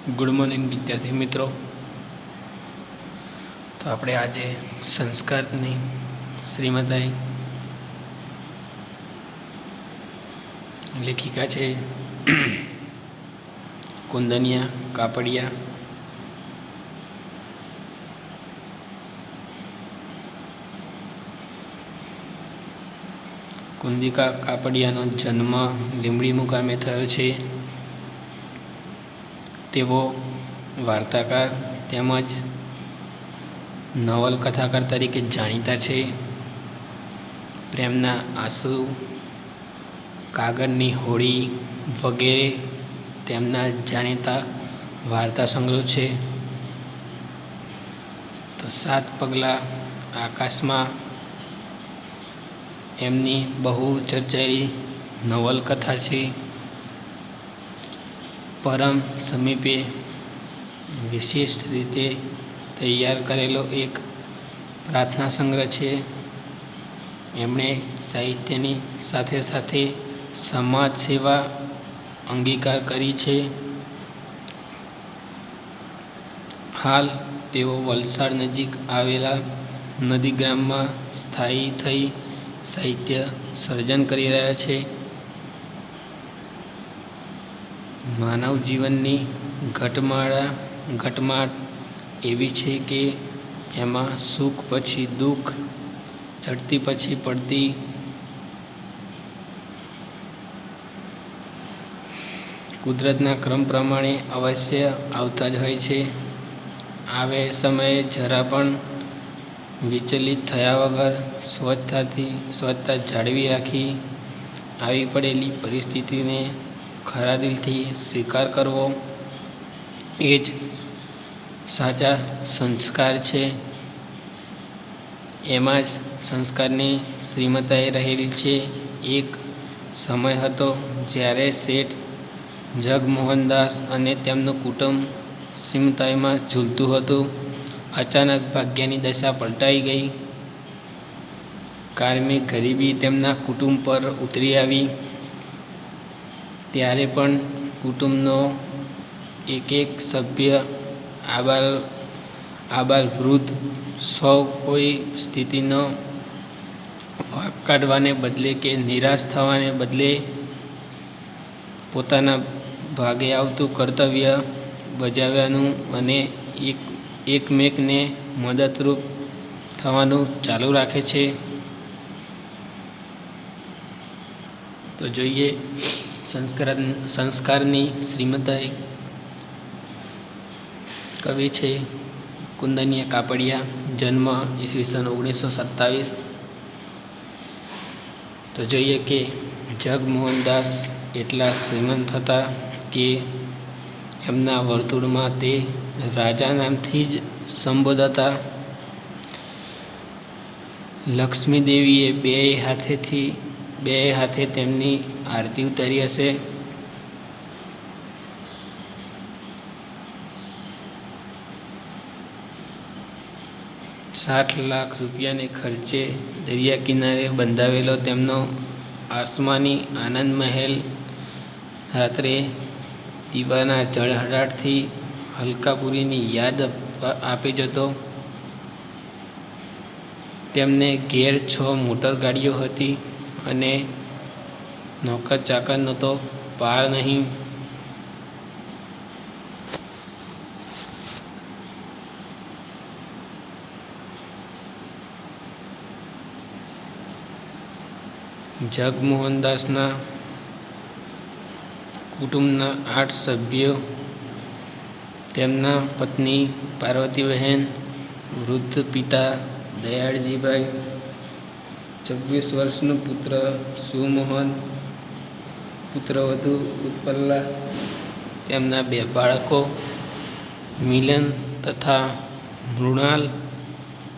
Good morning વિદ્યાર્થી મિત્રો। તો આપણે આજે સંસ્કારની શ્રીમતાઈ લેખિકા છે કુંદનિયા કાપડિયા। કુંદિકા કાપડિયાનો જન્મ લીંબડી મુકામે થયો છે। તેઓ વાર્તાકાર તેમજ નવલકથાકાર તરીકે જાણીતા છે। પ્રેમના આંસુ, કાગળની હોડી વગેરે તેમના જાણીતા વાર્તા સંગ્રહ છે। તો 7 પગલાં આકાશમાં એમની બહુ ચર્ચાયેલી નવલકથા છે। પરમ સમીપે વિશિષ્ટ રીતે તૈયાર કરેલો એક પ્રાર્થના સંગ્રહ છે। એમણે સાહિત્યની સાથે સાથે સમાજ સેવા અંગીકાર કરી છે। હાલ તેઓ વલસાડ નજીક આવેલા નંદીગ્રામમાં સ્થાયી થઈ સાહિત્ય સર્જન કરી રહ્યા છે। માનવ જીવનની ઘટમાળ એવી છે કે એમાં સુખ પછી દુઃખ, ચડતી પછી પડતી, કુદરતના ક્રમ પ્રમાણે અવશ્ય આવતા જ હોય છે। આવે સમયે જરા પણ વિચલિત થયા વગર સ્વચ્છતા જાળવી રાખી આવી પડેલી પરિસ્થિતિને ખરા દિલથી સ્વીકાર કરવો એ જ સાચા સંસ્કાર છે। એમાં જ સંસ્કારની શ્રીમતાઈ રહેલી છે। એક સમય હતો જ્યારે શેઠ જગમોહનદાસ અને તેમનું કુટુંબ શ્રીમતાઈમાં ઝૂલતું હતું। અચાનક ભાગ્યની દશા પલટાઈ ગઈ। કાયમી ગરીબી તેમના કુટુંબ પર ઉતરી આવી। ત્યારે પણ કુટુંબનો એક સભ્ય આબાલ વૃદ્ધ સૌ કોઈ સ્થિતિનો વાંક કાઢવાને બદલે કે નિરાશ થવાને બદલે પોતાના ભાગે આવતું કર્તવ્ય બજાવવાનું અને એકમેકને મદદરૂપ થવાનું ચાલુ રાખે છે। તો જોઈએ સંસ્કારની શ્રીમતાઈ। કવિ છે કુંદનિયા કાપડિયા, જન્મ ઈસવીસન 1927। તો જોઈએ કે જગમોહનદાસ એટલા શ્રીમંત હતા કે એમના વર્તુળમાં તે રાજા નામથી જ સંબોધાતા। લક્ષ્મી દેવીએ બે હાથે તેમની આરતી ઉતારી હશે। 60 લાખ રૂપિયાને ખર્ચે દરિયા કિનારે બંધાવેલો તેમનો આસમાની આનંદ મહેલ રાત્રે દીવાના ઝળહળાટથી અલકાપુરીની યાદ આપી જતો। તેમને ઘેર 6 મોટર ગાડીઓ હતી અને નોકર ચાકરનો તો પાર નહીં। જગમોહનદાસના કુટુંબના 8 સભ્યો, તેમના પત્ની પાર્વતીબહેન, વૃદ્ધ પિતા દયાળજીભાઈ, 26 વર્ષનું પુત્ર સુમોહન, પુત્રવધુ ઉત્પલા, તેમના 2 બાળકો મિલન તથા મૃણાલ,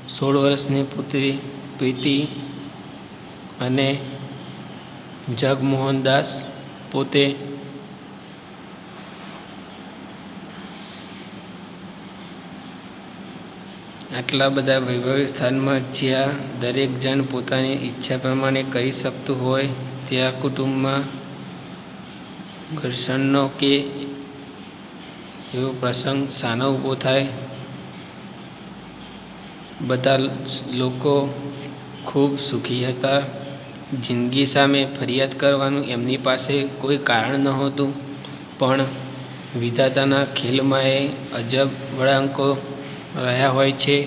16 વર્ષની પુત્રી પ્રીતિ અને જગમોહનદાસ પોતે। આટલા બધા વૈભવી સ્થાનમાં જ્યાં દરેક જણ પોતાની ઈચ્છા પ્રમાણે કરી શકતું હોય ત્યાં કુટુંબમાં ઘર્ષણનો કે એવો પ્રસંગ સાનો ઊભો થાય. બધા લોકો ખૂબ સુખી હતા. જિંદગી સામે ફરિયાદ કરવાનું એમની પાસે કોઈ કારણ નહોતું. પણ વિધાતાના ખેલમાં એ અજબ વળાંકો રહ્યા હોય છે.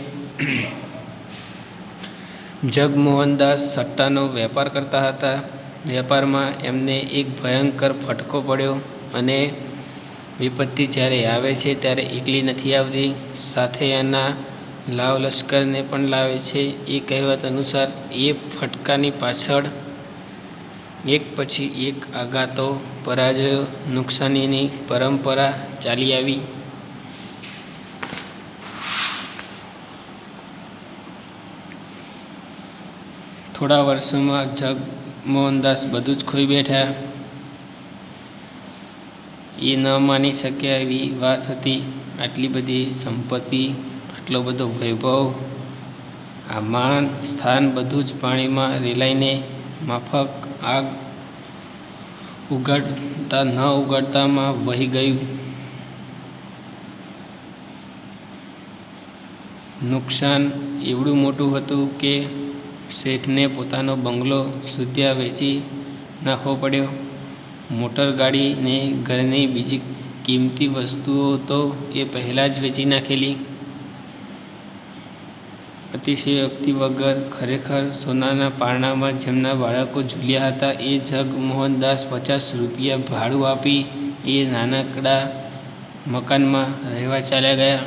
જગમોહનદાસ સટ્ટાનો વેપાર કરતા હતા. વેપારમાં એમને એક ભયંકર ફટકો પડ્યો અને વિપત્તિ જ્યારે આવે છે ત્યારે એકલી નથી આવતી, સાથે એના લાવ લશ્કરને પણ લાવે છે. એ કહેવત અનુસાર એ ફટકાની પાછળ એક પછી એક આઘાતો, પરાજયો, નુકસાનીની પરંપરા ચાલી આવી. થોડા વર્ષોમાં જગમોહનદાસ બધું જ ખોઈ બેઠા. એ ન માની શક્યા એવી વાત હતી. આટલી બધી સંપત્તિ, આટલો બધો વૈભવ, આ માન સ્થાન બધું જ પાણીમાં રેલાઈને માફક આગ ઉગાડતા ન ઉગાડતામાં વહી ગયું. નુકસાન એવડું મોટું હતું કે શેઠને પોતાનો બંગલો સુદ્ધા વેચી નાખવો પડ્યો. મોટર ગાડી ને ઘરની બીજી કિંમતી વસ્તુઓ તો એ પહેલાં જ વેચી નાખેલી. અતિશયોક્તિ વગર ખરેખર સોનાના પારણામાં જેમના બાળકો ઝૂલ્યા હતા એ જગમોહનદાસ 50 રૂપિયા ભાડું આપી એ નાનકડા મકાનમાં રહેવા ચાલ્યા ગયા.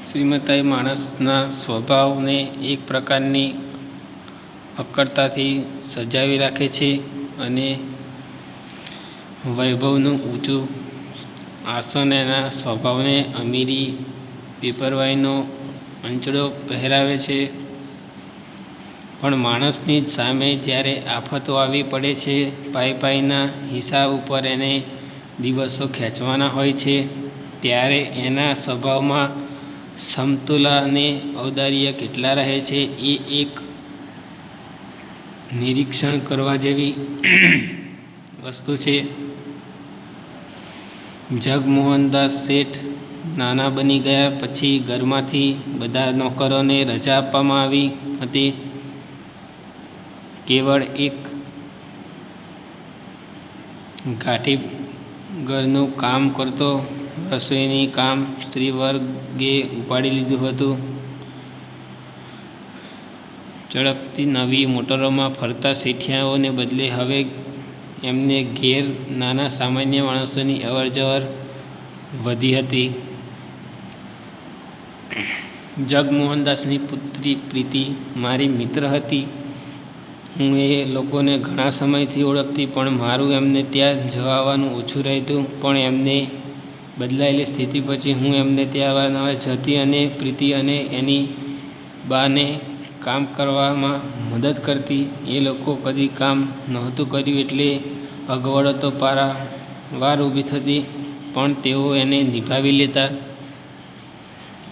શ્રીમતાઈ માણસના સ્વભાવને એક પ્રકારની અક્કડતાથી સજાવી રાખે છે અને વૈભવનું ઊંચું આસન એના સ્વભાવને અમીરી બેપરવાઈનો અંચડો પહેરાવે છે. પણ માણસની જ સામે જ્યારે આફતો આવી પડે છે, પાઈના હિસાબ ઉપર એને દિવસો ખેંચવાના હોય છે, ત્યારે એના સ્વભાવમાં સમતુલા અને ઔદાર્ય કેટલા રહે છે એ એક નિરીક્ષણ કરવા જેવી વસ્તુ છે. જગમોહનદાસ શેઠ નાના બની ગયા પછી ઘરમાંથી બધા નોકરોને રજા આપવામાં આવી હતી. કેવળ એક ગાંઠી ઘરનું કામ કરતો રસોઈની કામ સ્ત્રીવર્ગે ઉપાડી લીધું હતું. ઝડપથી નવી મોટરોમાં ફરતા શેઠિયાઓને બદલે હવે એમને ઘેર નાના સામાન્ય માણસોની અવર જવર વધી હતી. જગમોહનદાસની પુત્રી પ્રીતિ મારી મિત્ર હતી. હું એ લોકોને ઘણા સમયથી ઓળખતી, પણ મારું એમને ત્યાં જવા આવવાનું ઓછું રહેતું. પણ એમને બદલાયેલી સ્થિતિ પછી હું એમને ત્યાં અવારનવાર જતી અને પ્રીતિ અને એની બાને કામ કરવામાં મદદ કરતી. એ લોકો કદી કામ નહોતું કર્યું એટલે અગવડો તો પારાવાર ઊભી થતી, પણ તેઓ એને નિભાવી લેતા.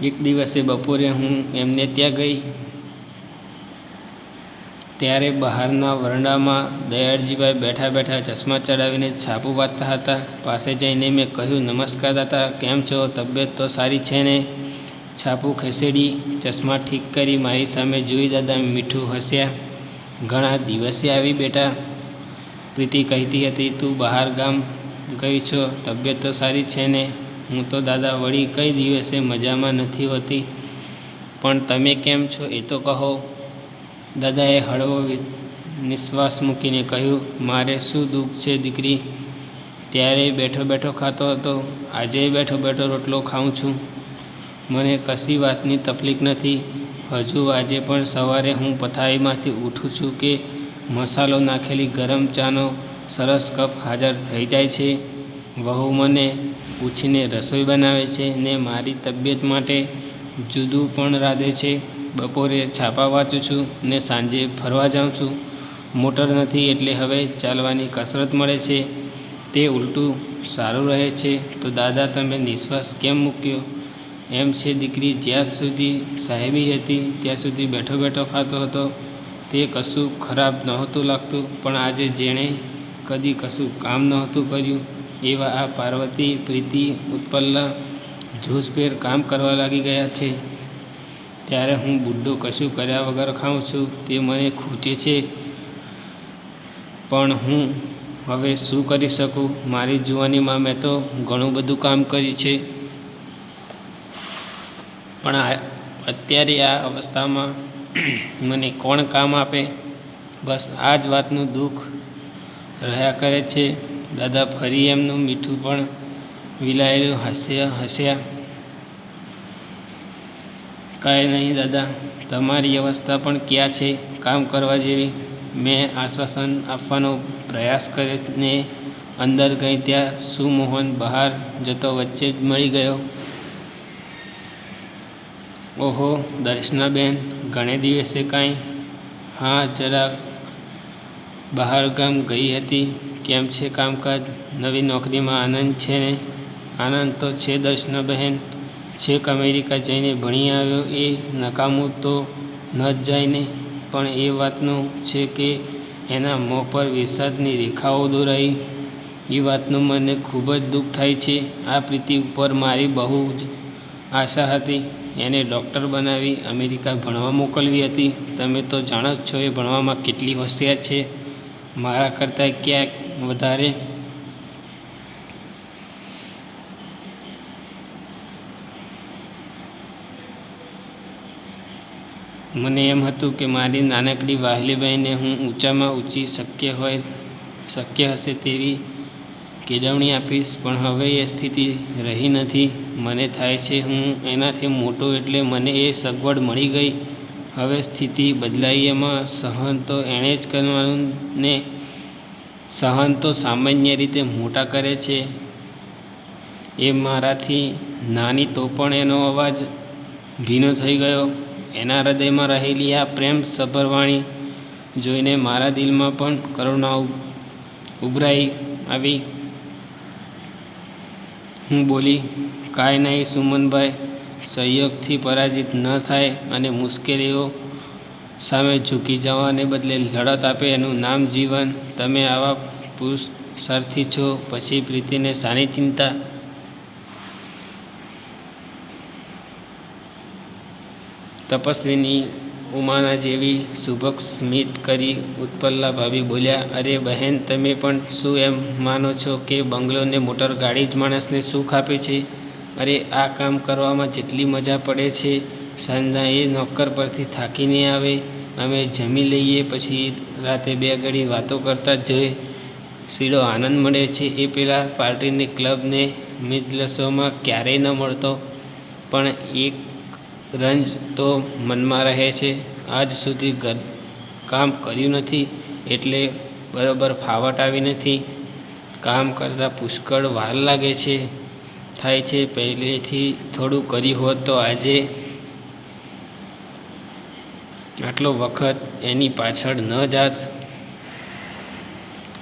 એક દિવસે બપોરે હું એમને ત્યાં ગઈ ત્યારે બહારના વરંડામાં દયાળજીભાઈ બેઠા બેઠા ચશ્મા ચડાવીને છાપું વાંચતા હતા. પાસે જઈને મેં કહ્યું, નમસ્કાર દાદા, કેમ છો? તબિયત તો સારી છે ને? છાપું ખસેડી ચશ્મા ઠીક કરી મારી સામે જોઈ દાદા મીઠું હસ્યા. ઘણા દિવસે આવી બેટા, પ્રીતિ કહેતી હતી. તું બહાર ગામ ગઈ છો, તબિયત તો સારી છે ને? હું તો દાદા વળી કઈ દિવસે મજામાં નથી હોતી, પણ તમે કેમ છો એ તો કહો. દાદાએ હળવો નિશ્વાસ મૂકીને કહ્યું, મારે શું દુઃખ છે દીકરી? ત્યારે બેઠો બેઠો ખાતો હતો, આજે બેઠો બેઠો રોટલો ખાઉં છું. મને કશી વાતની તકલીફ નથી. હજુ આજે પણ સવારે હું પથારીમાંથી ઉઠું છું કે મસાલો નાખેલી ગરમ ચાનો સરસ કપ હાજર થઈ જાય છે. વહુ મને પૂછીને રસોઈ બનાવે છે ને મારી તબિયત માટે જુદું પણ રાંધે છે. બપોરે છાપા વાંચું છું ને સાંજે ફરવા જાઉં છું. મોટર નથી એટલે હવે ચાલવાની કસરત મળે છે. તે ઉલટું સારું રહે છે. તો દાદા તમે નિશ્વાસ કેમ મૂક્યો? એમ છે દીકરી, જ્યાં સુધી સાહેબી હતી ત્યાં સુધી બેઠો બેઠો ખાતો હતો. તે કશું ખરાબ નહોતું લાગતું, પણ આજે જેણે કદી કશું કામ નહોતું કર્યું એવા આ પાર્વતી, પ્રીતિ, ઉત્પલ્લા જોશભેર કામ કરવા લાગી ગયા છે. ત્યારે હું બુડ્ઢો કશું કર્યા વગર ખાઉં છું તે મને ખૂચે છે. પણ હું હવે શું કરી શકું? મારી જુવાનીમાં મેં તો ઘણું બધું કામ કર્યું છે, પણ અત્યારે આ અવસ્થામાં મને કોણ કામ આપે? બસ આ જ વાતનું દુઃખ રહ્યા કરે છે. દાદા ફરી એમનું મીઠું પણ વિલાયેલું હાસ્ય હસ્યા. કાંઈ નહીં દાદા, તમારી અવસ્થા પણ ક્યાં છે કામ કરવા જેવી? મેં આશ્વાસન આપવાનો પ્રયાસ કરીને અંદર ગઈ ત્યાં સુમોહન બહાર જતો વચ્ચે જ મળી ગયો. ઓહો દર્શનાબેન, ઘણે દિવસે કાંઈ? હા, જરા બહાર ગામ ગઈ હતી. કેમ છે કામકાજ? નવી નોકરીમાં આનંદ છે ને? આનંદ તો છે દર્શનાબહેન. છેક અમેરિકા જઈને ભણી આવ્યો એ નકામું તો ન જ જાય ને. પણ એ વાતનું છે કે એના મોં પર વિષાદની રેખાઓ દોરાઈ, એ વાતનું મને ખૂબ જ દુઃખ થાય છે. આ પ્રીતિ ઉપર મારી બહુ જ આશા હતી. એને ડૉક્ટર બનાવી અમેરિકા ભણવા મોકલવી હતી. તમે તો જાણો જ છો એ ભણવામાં કેટલી હોશિયાર છે, મારા કરતાં ક્યાંક વધારે. મને એમ હતું કે મારી નાનકડી વહાલી બહેનને હું ઊંચામાં ઊંચી શક્ય હશે તેવી કેળવણી આપીશ, પણ હવે એ સ્થિતિ રહી નથી. મને થાય છે હું એનાથી મોટો એટલે મને એ સગવડ મળી ગઈ. હવે સ્થિતિ બદલાઈ, એમાં સહન તો એણે જ કરવાનું ને. સહન તો સામાન્ય રીતે મોટા કરે છે. એ મારાથી નાની તો પણ એનો અવાજ ભીનો થઈ ગયો. એના હૃદયમાં રહેલી આ પ્રેમ સભરવાણી જોઈને મારા દિલમાં પણ કરુણા ઉભરાઈ આવી. હું બોલી, કાંઈ નહીં સુમનભાઈ, સંયોગથી પરાજિત ન થાય અને મુશ્કેલીઓ સામે ઝૂકી જવાને બદલે લડત આપે એનું નામ જીવન. તમે આવા પુરુષાર્થી છો, પછી પ્રીતિને શાની ચિંતા? તપસ્વીની ઉમાના જેવી શુભક સ્મિત કરી ઉત્પલ્લા ભાભી બોલ્યા, અરે બહેન, તમે પણ શું એમ માનો છો કે બંગલો ને મોટર ગાડી જ માણસને સુખ આપે છે? અરે આ કામ કરવામાં જેટલી મજા પડે છે, સાંજના એ નોકર પરથી થાકીને આવે, અમે જમી લઈએ, પછી રાતે 2 ઘડી વાતો કરતા જે સીધો આનંદ મળે છે એ પેલા પાર્ટીને, ક્લબને, મિજલસોમાં ક્યારેય ન મળતો. પણ એક રંજ તો મનમાં રહે છે. આજ સુધી કામ કર્યું નથી એટલે બરોબર ફાવટ આવી નથી. કામ કરતાં પુષ્કળ વાર લાગે છે. થાય છે પહેલેથી થોડું કર્યું હોત તો આજે આટલો વખત એની પાછળ ન જાત,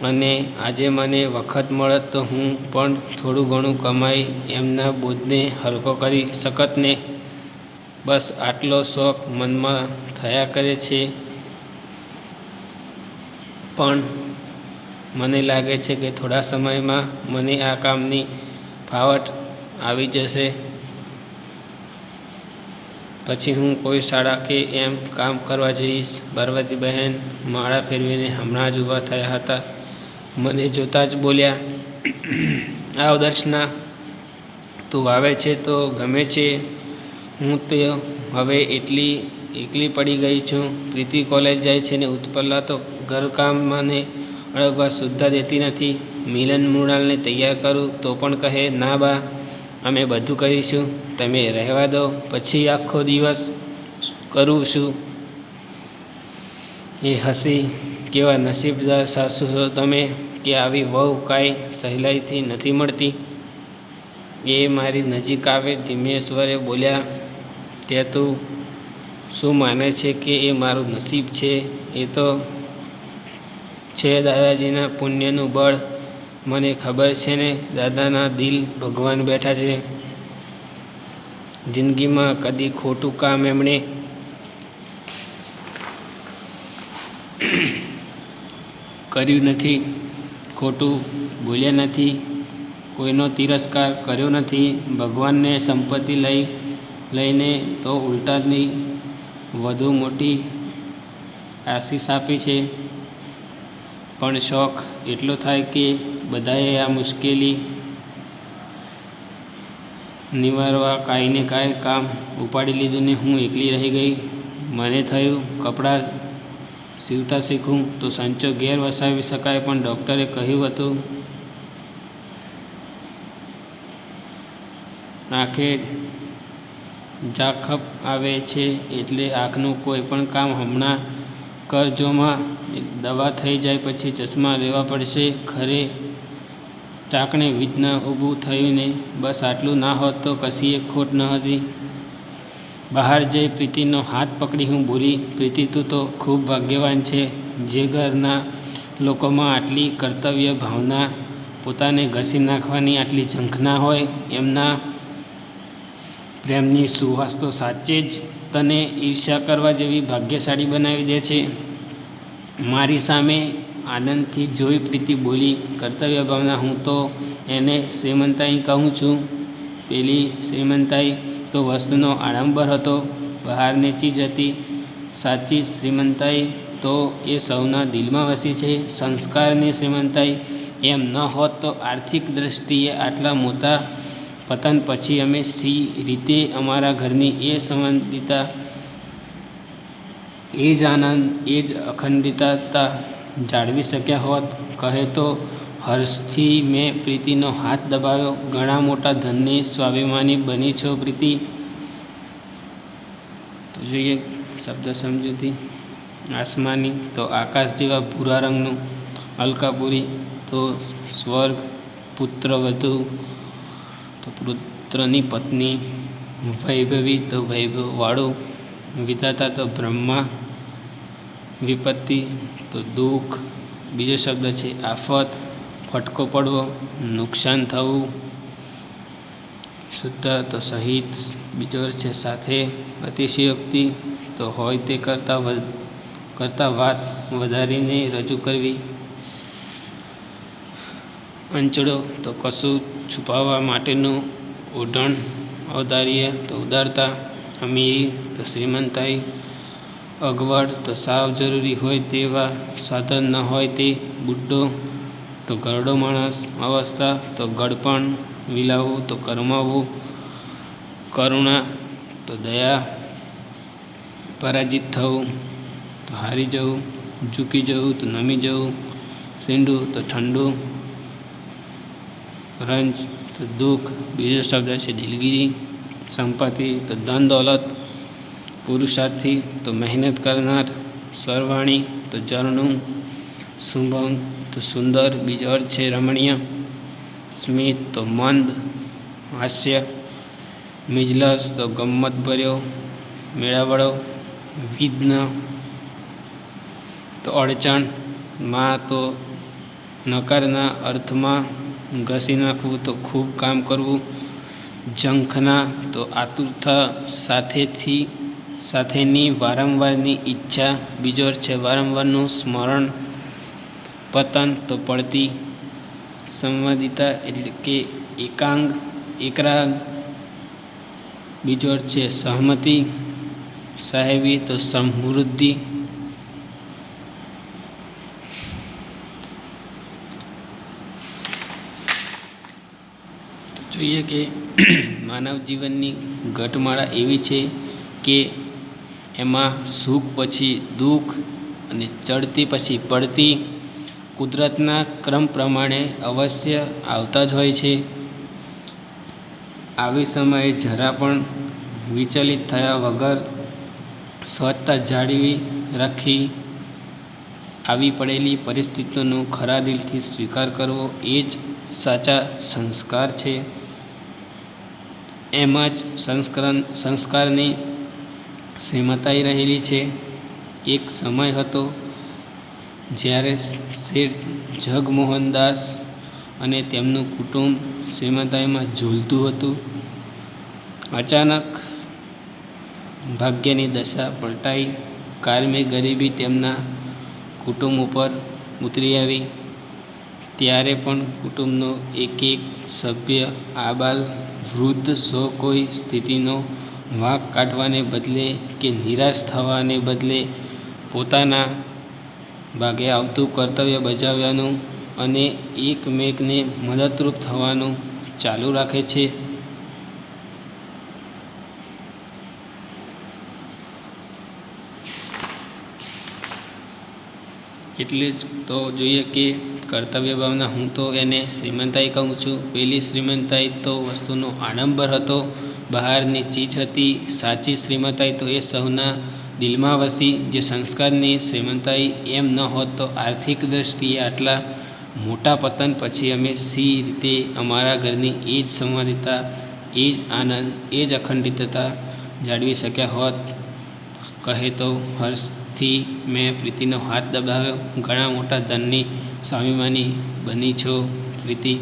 અને આજે મને વખત મળત તો હું પણ થોડું ઘણું કમાઈ એમના બોજને હલકો કરી શકત ને. બસ આટલો શોખ મનમાં થયા કરે છે. પણ મને લાગે છે કે થોડા સમયમાં મને આ કામની ફાવટ આવી જશે. પછી હું કોઈ શાળા કે એમ કામ કરવા જઈશ. પાર્વતીબહેન માળા ફેરવીને હમણાં જ ઊભા થયા હતા. મને જોતાં જ બોલ્યા, આવ દર્શના, તું આવે છે તો ગમે છે. હું તો હવે એટલી એકલી પડી ગઈ છું. પ્રીતિ કોલેજ જાય છે ને ઉત્પલ્લા તો ઘરકામને અડગવા સુદ્ધા દેતી નથી. મિલન મૃણાલને તૈયાર કરું તો પણ કહે, ના બા, અમે બધું કરીશું, તમે રહેવા દો. પછી આખો દિવસ કરું શું? એ હસી, કેવા નસીબદાર સાસુ છો તમે કે આવી વહુ કાંઈ સહેલાઈથી નથી મળતી. એ મારી નજીક આવે ધીમે સ્વરે બોલ્યા, તે તું શું માને છે કે એ મારું નસીબ છે? એ તો છે દાદાજીના પુણ્યનું બળ. મને ખબર છે ને, દાદાના દિલ ભગવાન બેઠા છે. જિંદગીમાં કદી ખોટું કામ એમણે કર્યું નથી. ખોટું બોલ્યા નથી, કોઈનો તિરસ્કાર કર્યો નથી. ભગવાનને સંપત્તિ લઈને તો ઉલટાની વધુ મોટી આશીષ આપી છે. પણ શોખ એટલો થાય કે બધાએ આ મુશ્કેલી નિવારવા કાંઈ ને કાંઈ કામ ઉપાડી લીધું ને હું એકલી રહી ગઈ. મને થયું કપડાં સીવતા શીખું તો સંચો ઘેર વસાવી શકાય, પણ ડૉક્ટરે કહ્યું હતું આંખે ઝાંખપ આવે છે એટલે આંખનું કોઈ પણ કામ હમણાં કરજોમાં. દવા થઈ જાય પછી ચશ્મા લેવા પડશે. ખરે ટાંકણે વિઘ્ન ઊભું થયું ને બસ આટલું ના હોત તો કશીય ખોટ ન હતી. બહાર જઈ પ્રીતિનો હાથ પકડી હું બોલી, પ્રીતિ તું તો ખૂબ ભાગ્યવાન છે. જે ઘરના લોકોમાં આટલી કર્તવ્ય ભાવના, પોતાને ઘસી નાખવાની આટલી ઝંખના હોય, એમના પ્રેમની સુવાસ તો સાચે જ તને ઈર્ષ્યા કરવા જેવી ભાગ્યશાળી બનાવી દે છે. મારી સામે આનંદથી જોઈ પ્રીતિ બોલી, કર્તવ્ય ભાવના? હું તો એને શ્રીમંતાઈ કહું છું. પેલી શ્રીમંતાઈ તો વસ્તુનો આડંબર હતો, બહારની ચીજ હતી. સાચી શ્રીમંતાઈ તો એ સૌના દિલમાં વસી છે. સંસ્કારની શ્રીમંતાઈ. એમ ન હોત તો આર્થિક દૃષ્ટિએ આટલા મોટા પતન પછી અમે સી રીતે અમારા ઘરની એ સંબંધિતા, એ જ આનંદ, એ જ અખંડિતતા જાળવી શક્યા હોત? કહે તો હર્ષથી મેં પ્રીતિનો હાથ દબાવ્યો. ઘણા મોટા ધનની સ્વાભિમાની બની છો પ્રીતિ. તો જોઈએ શબ્દ સમજૂતી. આસમાની તો આકાશ જેવા ભૂરા રંગનું, અલકાપુરી તો સ્વર્ગ, પુત્રવધુ તો પુત્રની પત્ની, વૈભવી તો વૈભવવાળું, વિધાતા તો બ્રહ્મા, વિપત્તિ તો દુઃખ. બીજો શબ્દ છે આફત, ફટકો પડવો, નુકસાન થવું. શુદ્ધ તો સહિત. બીજો છે સાથે, અતિશયોક્તિ તો હોય તે કરતાં વાત વધારીને રજૂ કરવી. અંચળો તો કશું છુપાવવા માટેનું ઓઢણ, ઔદાર્ય તો ઉદારતા, અમીરી તો શ્રીમંતાઈ, અગવડ તો સાવ જરૂરી હોય તેવા સાધન ન હોય તે, બુઢ્ઢો તો ઘરડો માણસ, અવસ્થા તો ગળપણ, વિલાવવું તો કરમાવવું, કરુણા તો દયા, પરાજિત થવું તો હારી જવું, ઝૂકી જવું તો નમી જવું, સીંડું તો ઠંડુ, રંજ તો દુઃખ. બીજો શબ્દ છે દિલગીરી. સંપત્તિ તો ધન દોલત, પુરુષાર્થી તો મહેનત કરનાર, સર્વાણી તો ઝરણું, શુભંગ તો સુંદર. બીજો અર્થ છે રમણીય. સ્મિત તો મંદ, હાસ્ય. મિજલસ તો ગમ્મત ભર્યો, મેળાવડો. વિઘ્ન તો અડચણ. માં તો નકારના અર્થમાં ઘસી નાખવું તો ખૂબ કામ કરવું. ઝંખના તો આતુરતા સાથેની વારંવારની ઈચ્છા. બીજો અર્થ છે વારંવારનું સ્મરણ. પતન તો પડતી. સંવાદિતા એટલે કે એકરાગ. બીજો અર્થ છે સહમતિ. સાહેબી તો સમૃદ્ધિ. જોઈએ કે માનવ જીવનની ઘટમાળા એવી છે કે એમાં સુખ પછી દુઃખ અને ચડતી પછી પડતી કુદરતના ક્રમ પ્રમાણે અવશ્ય આવતા જ હોય છે. આવી સમયે જરા પણ વિચલિત થયા વગર સ્વચ્છતા જાળવી રાખી આવી પડેલી પરિસ્થિતિનો ખરા દિલથી સ્વીકાર કરવો એ જ સાચા સંસ્કાર છે. એમાં જ સંસ્કારની શ્રીમતાઈ રહેલી છે. એક સમય હતો જ્યારે શેઠ જગમોહનદાસ અને તેમનું કુટુંબ શ્રીમતાઈમાં ઝૂલતું હતું. અચાનક ભાગ્યની દશા પલટાઈ. કાયમી ગરીબી તેમના કુટુંબ ઉપર ઉતરી આવી. ત્યારે પણ કુટુંબનો એક એક સભ્ય આબાલ વૃદ્ધ સૌ કોઈ સ્થિતિનો વાંક કાઢવાને બદલે કે નિરાશ થવાને બદલે પોતાના ભાગે આવતું કર્તવ્ય બજાવવાનું અને એકમેકને મદદરૂપ થવાનું ચાલુ રાખે છે. એટલે જ તો જોઈએ કે કર્તવ્ય ભાવના, હું તો એને શ્રીમંતાઈ કહું છું. પહેલી શ્રીમંતાઈ તો વસ્તુનો આડંબર હતો, બહારની ચીજ હતી. સાચી શ્રીમંતાઈ તો એ સૌના દિલમાં વસી, જે સંસ્કારની શ્રીમંતાઈ. એમ ન હોત તો આર્થિક દૃષ્ટિએ આટલા મોટા પતન પછી અમે સી રીતે અમારા ઘરની એ જ સંવાદિતા, એ જ આનંદ, એ જ અખંડિતતા જાળવી શક્યા હોત. કહે તો હર્ષથી મેં પ્રીતિનો હાથ દબાવ્યો. ઘણા મોટા ધનની સ્વાભિમાની બની છો પ્રીતિ.